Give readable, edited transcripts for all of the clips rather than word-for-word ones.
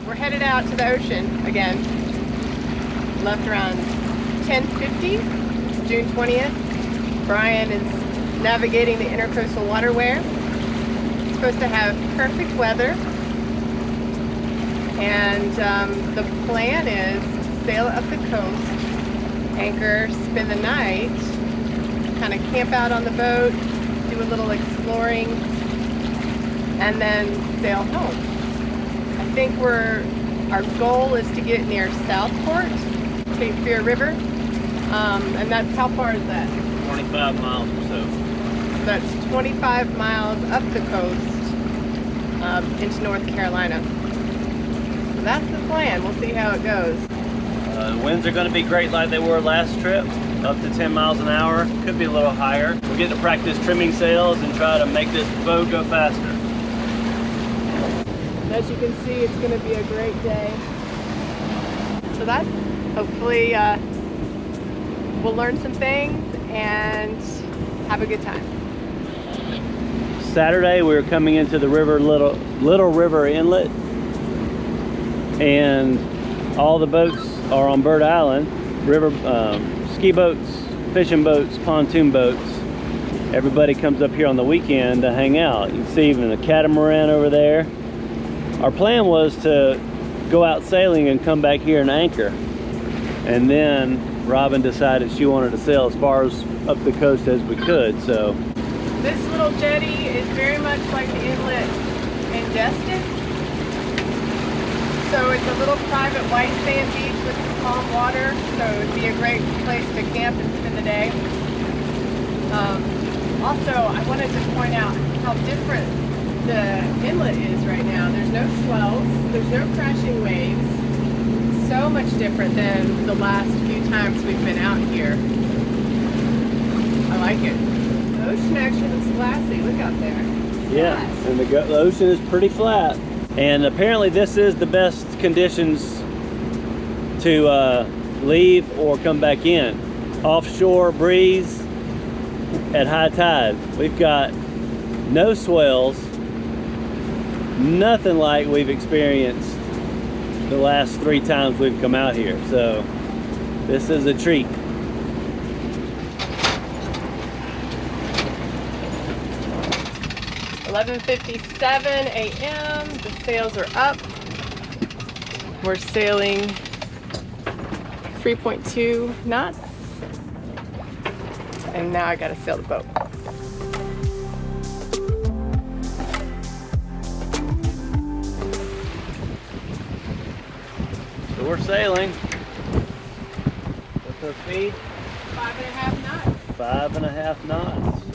we're headed out to the ocean again. Left around 10:50, June 20th. Brian is navigating the intercoastal waterway. It's supposed to have perfect weather. And the plan is to sail up the coast, anchor, spend the night, kind of camp out on the boat, do a little exploring, and then sail home. I think our goal is to get near Southport, Cape Fear River, and that's, how far is that? 25 miles or so. That's 25 miles up the coast into North Carolina. So that's the plan. We'll see how it goes. The winds are going to be great like they were last trip, up to 10 miles an hour. Could be a little higher. We'll get to practice trimming sails and try to make this boat go faster. As you can see, it's going to be a great day. So that's, hopefully we'll learn some things and have a good time. Saturday we were coming into the river, Little River Inlet, and all the boats are on Bird Island. Ski boats, fishing boats, pontoon boats. Everybody comes up here on the weekend to hang out. You can see even a catamaran over there. Our plan was to go out sailing and come back here and anchor. And then Robin decided she wanted to sail as far as up the coast as we could, so. This little jetty is very much like the inlet in Destin. So it's a little private white sand beach with some calm water, so it'd be a great place to camp and spend the day. Also, I wanted to point out how different the inlet is right now. There's no swells, there's no crashing waves. So much different than the last few times we've been out here. I like it. The ocean actually looks glassy. Look out there. Yeah, and the ocean is pretty flat. And apparently this is the best conditions to leave or come back in. Offshore breeze at high tide. We've got no swells, nothing like we've experienced the last 3 times we've come out here. So this is a treat. $11:57 a.m. The sails are up. We're sailing 3.2 knots. And now I gotta sail the boat. So we're sailing. What's our speed? 5.5 knots. 5.5 knots.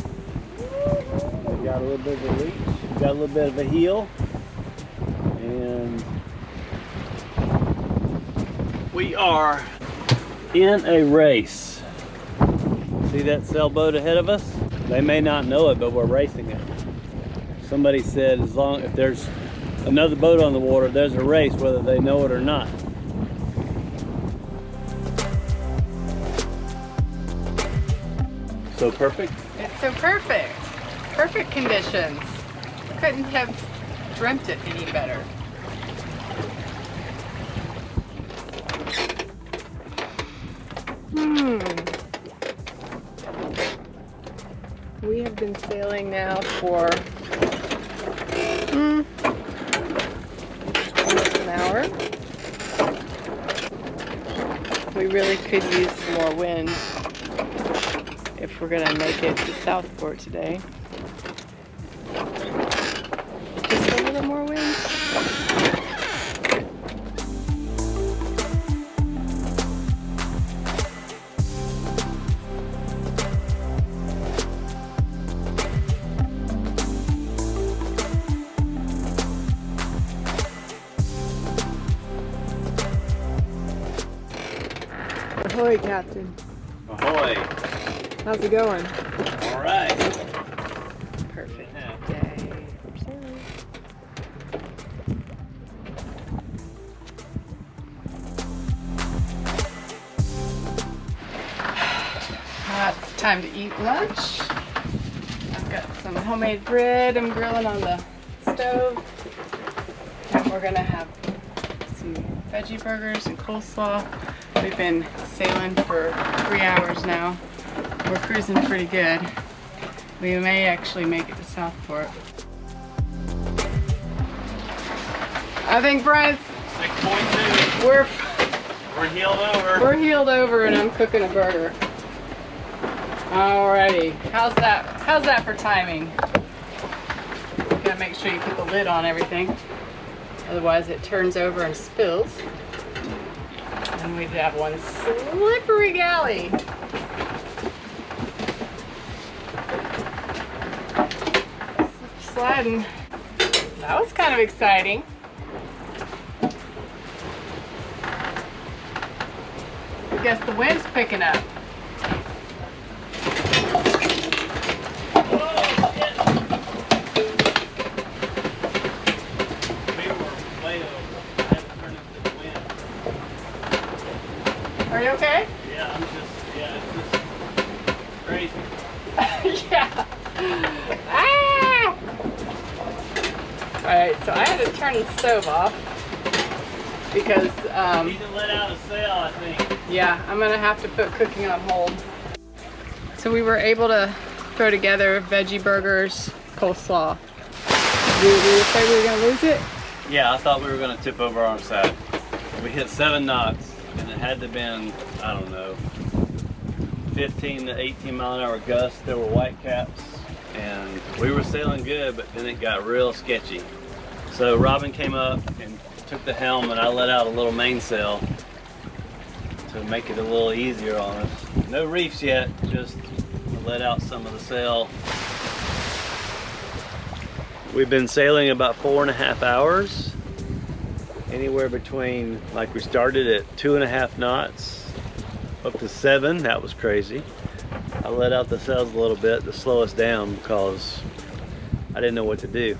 We got a little bit of a reach, we got a little bit of a heel, and we are in a race. See that sailboat ahead of us? They may not know it, but we're racing it. Somebody said if there's another boat on the water, there's a race, whether they know it or not. So perfect? It's so perfect. Perfect conditions. Couldn't have dreamt it any better. We have been sailing now for almost an hour. We really could use some more wind if we're gonna make it to Southport today. Just a little more wind. Ahoy, Captain. Ahoy. How's it going? All right. Perfect day for sailing. Now it's time to eat lunch. I've got some homemade bread I'm grilling on the stove. And we're gonna have veggie burgers and coleslaw. We've been sailing for 3 hours now. We're cruising pretty good. We may actually make it to Southport. I think Brian's 6.2. We're heeled over. We're heeled over and I'm cooking a burger. Alrighty, how's that for timing? You gotta make sure you put the lid on everything. Otherwise it turns over and spills. And we have one slippery galley. Sliding. That was kind of exciting. I guess the wind's picking up. Are you okay? Yeah, it's just crazy. Yeah. Ah! Alright, so I had to turn the stove off because You can let out a sail, I think. yeah, I'm gonna have to put cooking on hold. So we were able to throw together veggie burgers, coleslaw. Were you afraid we were gonna lose it? Yeah, I thought we were going to tip over on our side. We hit 7 knots, and it had to have been, I don't know, 15 to 18 mile an hour gusts. There were white caps, and we were sailing good, but then it got real sketchy. So Robin came up and took the helm, and I let out a little mainsail to make it a little easier on us. No reefs yet, just let out some of the sail. We've been sailing about 4.5 hours, anywhere between, like we started at 2.5 knots up to 7. That was crazy. I let out the sails a little bit to slow us down because I didn't know what to do.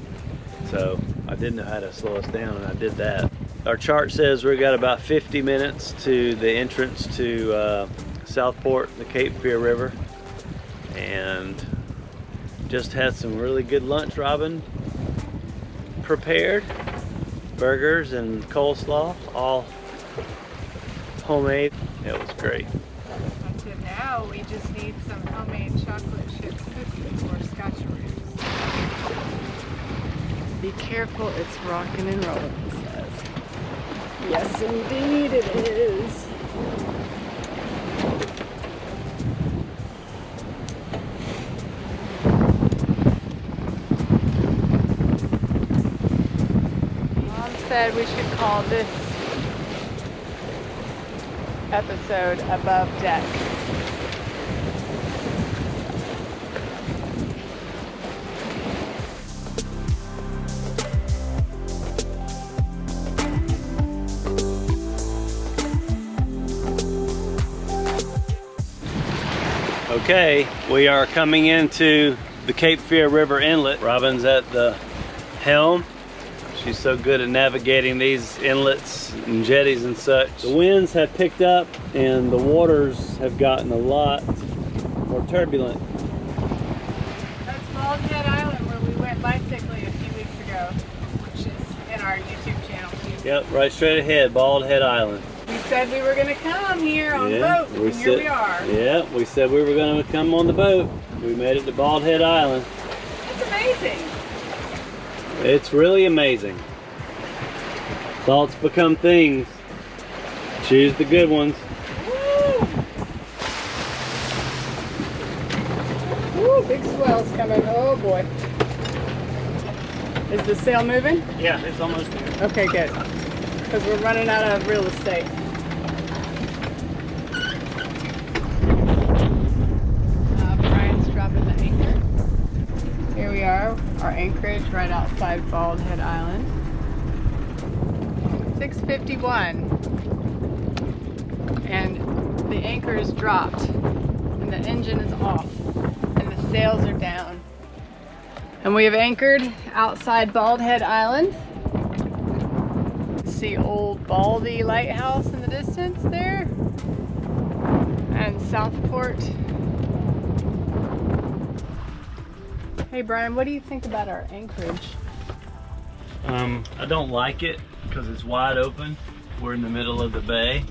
So I didn't know how to slow us down, and I did that. Our chart says we've got about 50 minutes to the entrance to Southport, the Cape Fear River, and just had some really good lunch. Robin prepared burgers and coleslaw, all homemade. It was great. I said now we just need some homemade chocolate chip cookies or scotcheroos. Be careful, it's rocking and rolling, he says. Yes, indeed it is. Said we should call this episode Above Deck. Okay, we are coming into the Cape Fear River Inlet. Robin's at the helm. She's so good at navigating these inlets and jetties and such. The winds have picked up and the waters have gotten a lot more turbulent. That's Bald Head Island where we went bicycling a few weeks ago, which is in our YouTube channel too. Yep, right straight ahead, Bald Head Island. We said we were going to come here on the boat, and here we are. Yeah, we said we were going to come on the boat. We made it to Bald Head Island. It's amazing. It's really amazing. Thoughts become things. Choose the good ones. Woo! Woo, big swells coming. Oh boy. Is the sail moving? Yeah, it's almost there. Okay, good. Because we're running out of real estate. Brian's dropping the anchor. Here we are, our anchorage right outside Bald Head Island. 6:51, and the anchor is dropped, and the engine is off, and the sails are down. And we have anchored outside Bald Head Island. See old Baldy Lighthouse in the distance there, and Southport. Hey Brian, what do you think about our anchorage? I don't like it because it's wide open We're in the middle of the bay.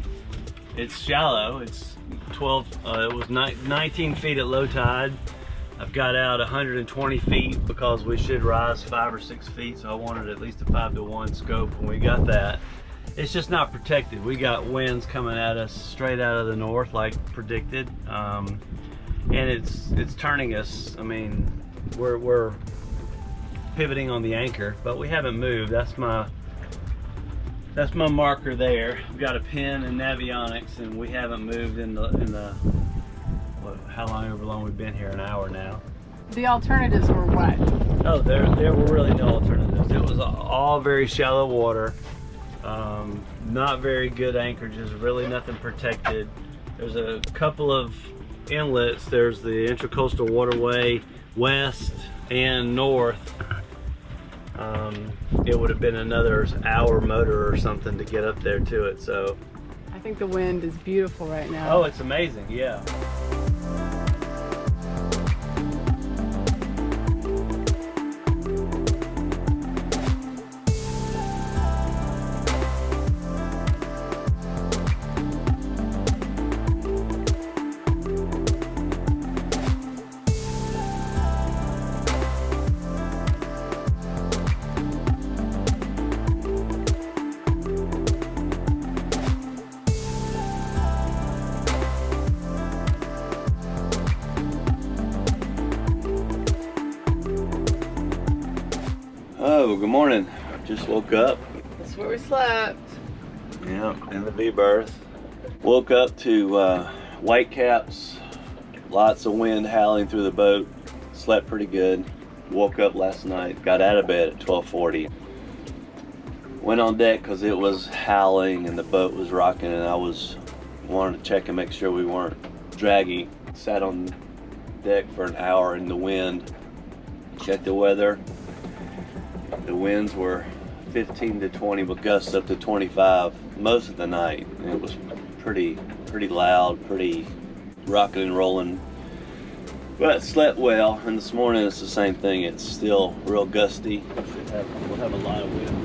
It's shallow. It's 12. It was 19 feet at low tide. I've got out 120 feet because we should rise 5 or 6 feet, so I wanted at least a 5-to-1 scope, and we got that. It's just not protected. We got winds coming at us straight out of the north like predicted, and it's turning us. I mean, we're pivoting on the anchor, but we haven't moved. That's my marker there. We've got a pin and navionics, and we haven't moved in the how long we've been here? An hour now. The alternatives were what? Oh, there were really no alternatives. It was all very shallow water, not very good anchorages, really nothing protected. There's a couple of inlets. There's the Intracoastal Waterway west and north. It would have been another hour motor or something to get up there to it. So I think the wind is beautiful right now. oh, it's amazing, yeah. Oh, good morning. Just woke up. That's where we slept. Yeah, in the V-berth. Woke up to white caps, lots of wind howling through the boat. Slept pretty good. Woke up last night, got out of bed at 12:40. Went on deck because it was howling and the boat was rocking, and I wanted to check and make sure we weren't draggy. Sat on deck for an hour in the wind. Checked the weather. The winds were 15 to 20 with gusts up to 25 most of the night. It was pretty loud, pretty rocking and rolling. But slept well, and this morning it's the same thing. It's still real gusty. We'll have a lot of wind.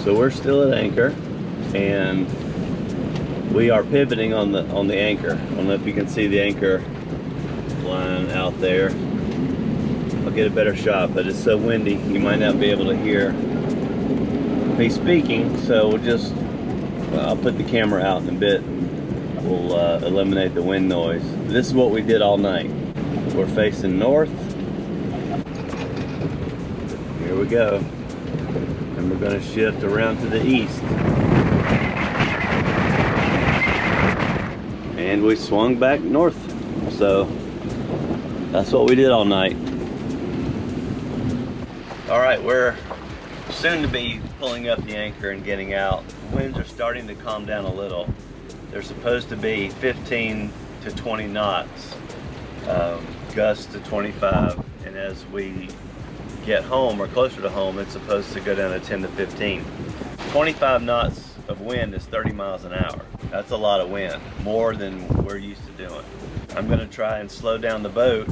So we're still at anchor, and we are pivoting on the anchor. I don't know if you can see the anchor line out there. I'll get a better shot, but it's so windy you might not be able to hear me speaking. So I'll put the camera out in a bit. We'll eliminate the wind noise. This is what we did all night. We're facing north. Here we go. And we're going to shift around to the east. And we swung back north. So that's what we did all night. All right, we're soon to be pulling up the anchor and getting out. Winds are starting to calm down a little. They're supposed to be 15 to 20 knots, gusts to 25. And as we get home or closer to home, it's supposed to go down to 10 to 15. 25 knots of wind is 30 miles an hour. That's a lot of wind, more than we're used to doing. I'm going to try and slow down the boat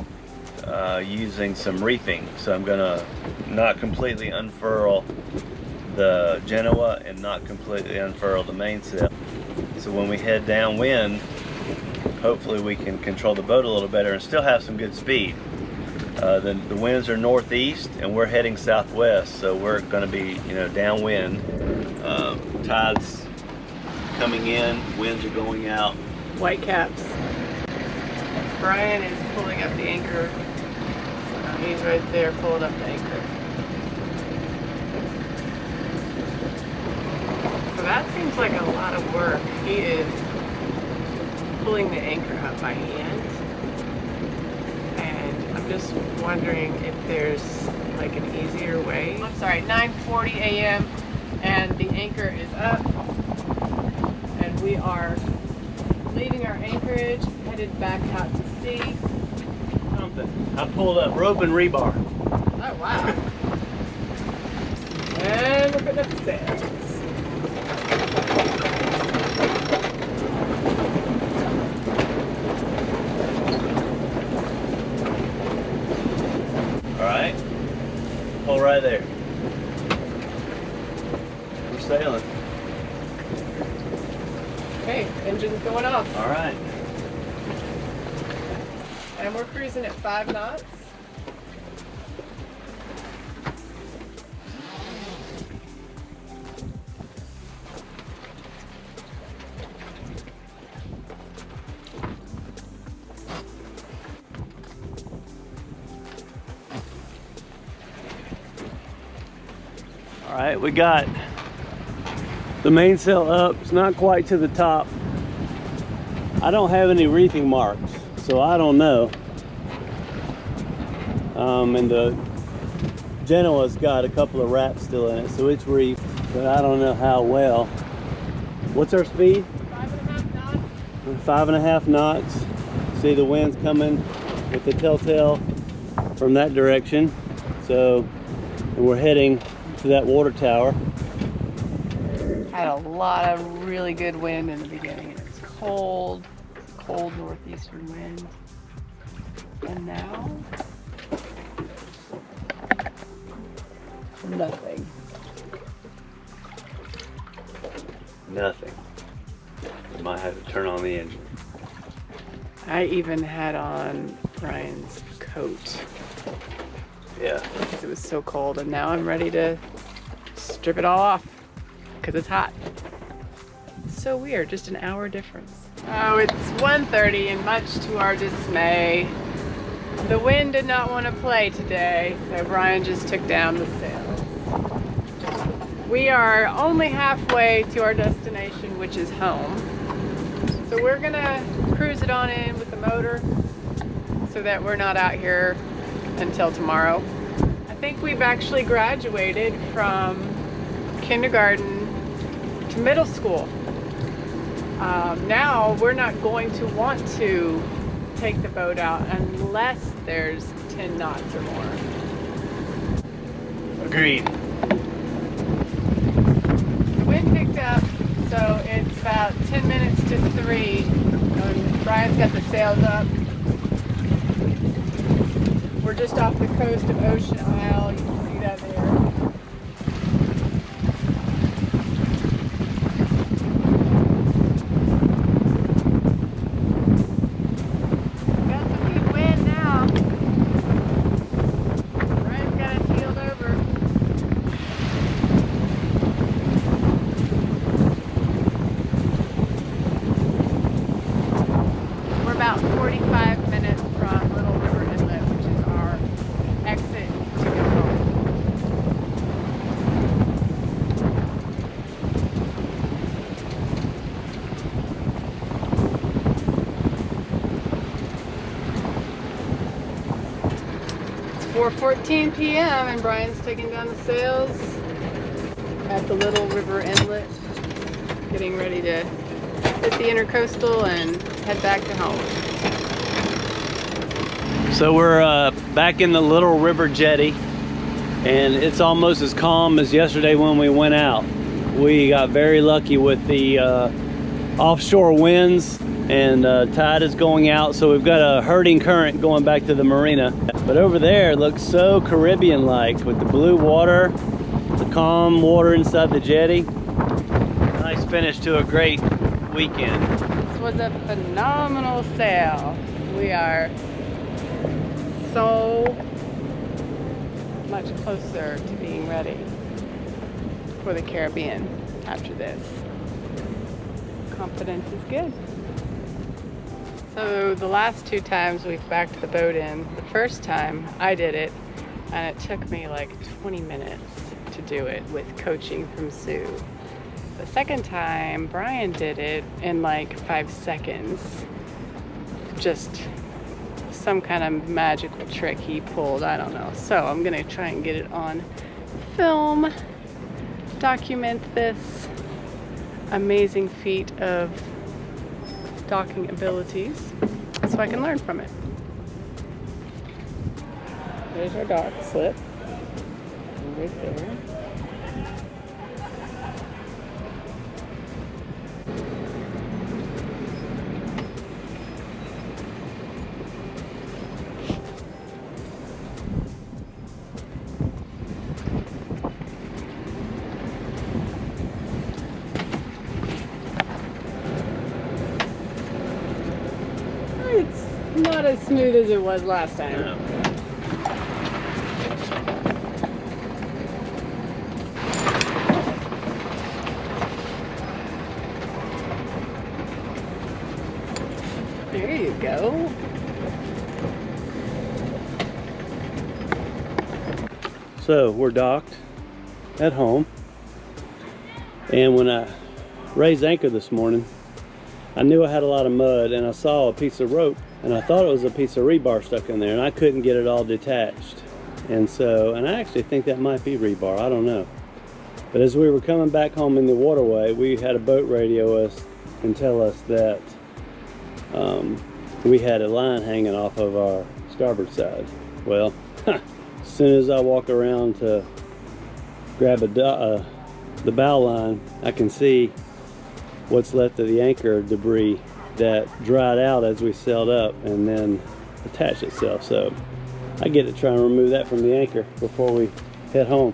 using some reefing. So I'm going to not completely unfurl the Genoa and not completely unfurl the mainsail. So when we head downwind, hopefully we can control the boat a little better and still have some good speed. The winds are northeast and we're heading southwest, so we're going to be, downwind. Tides coming in, winds are going out. White caps. Brian is pulling up the anchor. So he's right there pulling up the anchor. So that seems like a lot of work. He is pulling the anchor up by hand. I'm just wondering if there's like an easier way. I'm sorry, 9:40 a.m. and the anchor is up, and we are leaving our anchorage, headed back out to sea. I pulled up rope and rebar. Oh wow! And open up the sails. All right, pull right there. We're sailing. Okay, engine's going off. All right. And we're cruising at 5 knots. All right, we got the mainsail up. It's not quite to the top. I don't have any reefing marks, so I don't know. And the Genoa's got a couple of wraps still in it, so it's reefed, but I don't know how well. What's our speed? 5.5 knots. 5.5 knots. See the wind's coming with the telltale from that direction. So, and we're heading to that water tower. Had a lot of really good wind in the beginning. It's cold northeastern wind. And now, nothing. Nothing. We might have to turn on the engine. I even had on Brian's coat Yeah. because it was so cold, and now I'm ready to strip it all off because it's hot. So weird, just an hour difference. Oh, it's 1:30, and much to our dismay, the wind did not want to play today, so Brian just took down the sails. We are only halfway to our destination, which is home. So we're gonna cruise it on in with the motor so that we're not out here until tomorrow. I think we've actually graduated from kindergarten to middle school. Now we're not going to want to take the boat out unless there's 10 knots or more. Agreed. The wind picked up, so it's about 10 minutes to 3. And Brian's got the sails up. We're just off the coast of Ocean Isle. You can see that there. Got some good wind now. Brian's got it heeled over. We're about 45 minutes from Little River Inlet, which is our exit to go home. It's 4:14 p.m. and Brian's taking down the sails at the Little River Inlet, getting ready to hit the intercoastal and head back to home. So we're back in the Little River Jetty, and it's almost as calm as yesterday when we went out. We got very lucky with the offshore winds, and tide is going out, so we've got a hurting current going back to the marina. But over there it looks so Caribbean-like with the blue water, the calm water inside the jetty. Nice finish to a great weekend. This was a phenomenal sail. We are so much closer to being ready for the Caribbean after this. Confidence is good. So the last 2 times we've backed the boat in, the first time I did it, and it took me like 20 minutes to do it with coaching from Sue. The second time Brian did it in like 5 seconds. Just some kind of magical trick he pulled, I don't know. So I'm gonna try and get it on film, document this amazing feat of docking abilities so I can learn from it. There's our dock slip, right there. smooth as it was last time. Yeah. There you go. So we're docked at home, and when I raised anchor this morning, I knew I had a lot of mud, and I saw a piece of rope, and I thought it was a piece of rebar stuck in there, and I couldn't get it all detached. And I actually think that might be rebar, I don't know. But as we were coming back home in the waterway, we had a boat radio us and tell us that we had a line hanging off of our starboard side. Well, as soon as I walk around to grab the bow line, I can see what's left of the anchor debris that dried out as we sailed up and then attached itself. So I get to try and remove that from the anchor before we head home.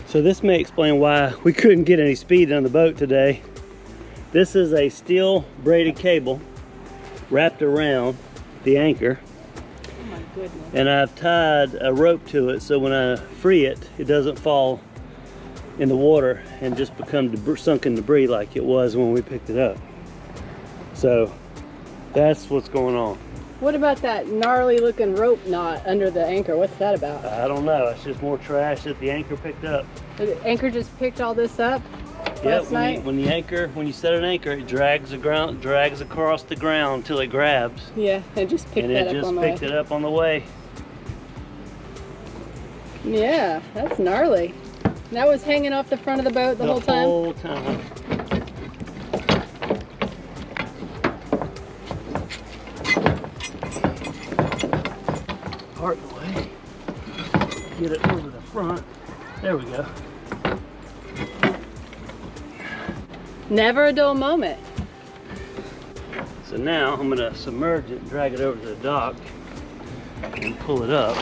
So this may explain why we couldn't get any speed on the boat today. This is a steel braided cable wrapped around the anchor. Oh my goodness. And I've tied a rope to it so when I free it, it doesn't fall in the water and just become sunken debris like it was when we picked it up. So that's what's going on. What about that gnarly looking rope knot under the anchor? What's that about? I don't know, it's just more trash that the anchor picked up. The anchor just picked all this up last night? When you set an anchor, it drags across the ground till it grabs. Yeah, and just picked that up on the way. And it just picked it up on the way. Yeah, that's gnarly. And that was hanging off the front of the boat the whole time? The whole time. Part the way. Get it over the front. There we go. Never a dull moment. So now I'm gonna submerge it and drag it over to the dock and pull it up.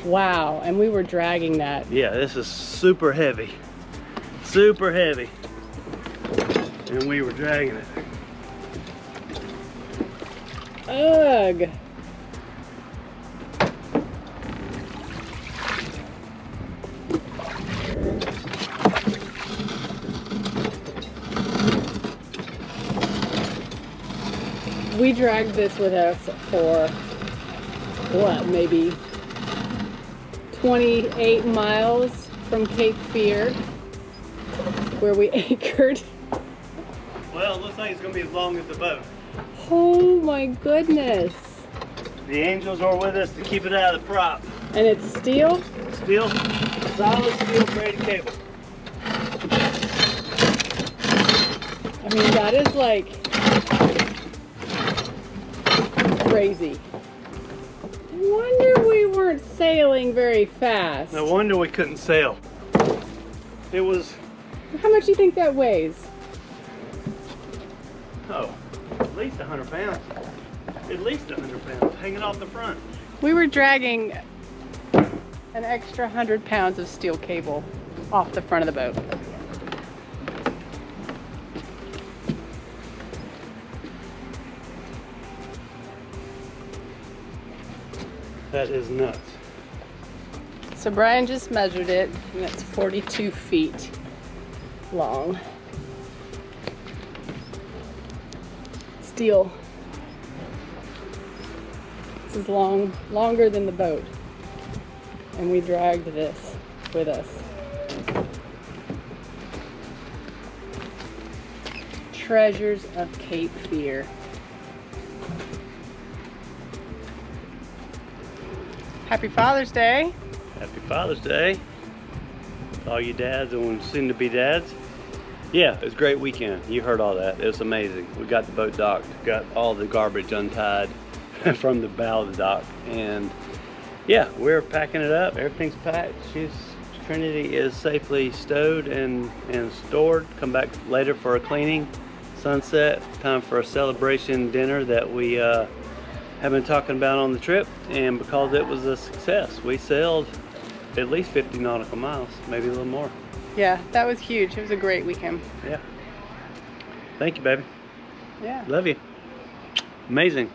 Wow, and we were dragging that. Yeah, this is super heavy. Super heavy. And we were dragging it. Ugh. We dragged this with us for, what, maybe 28 miles from Cape Fear, where we anchored. Well, it looks like it's gonna be as long as the boat. Oh my goodness. The angels are with us to keep it out of the prop. And it's steel? Steel, solid steel braided cable. I mean, that is like crazy. No wonder we weren't sailing very fast. No wonder we couldn't sail. It was, How much do you think that weighs? oh, at least 100 pounds. At least 100 pounds hanging off the front. We were dragging an extra 100 pounds of steel cable off the front of the boat. That is nuts. So Brian just measured it, and it's 42 feet long. Steel. This is longer than the boat. And we dragged this with us. Treasures of Cape Fear. Happy Father's Day. Happy Father's Day. All you dads and soon to be dads. Yeah, it was a great weekend. You heard all that. It was amazing. We got the boat docked, got all the garbage untied from the bow of the dock. And yeah, we're packing it up. Everything's packed. Trinity is safely stowed and stored. Come back later for a cleaning. Sunset, time for a celebration dinner that we have been talking about on the trip. And because it was a success, we sailed at least 50 nautical miles, maybe a little more. Yeah, that was huge. It was a great weekend. Yeah. Thank you, baby. Yeah. Love you. Amazing.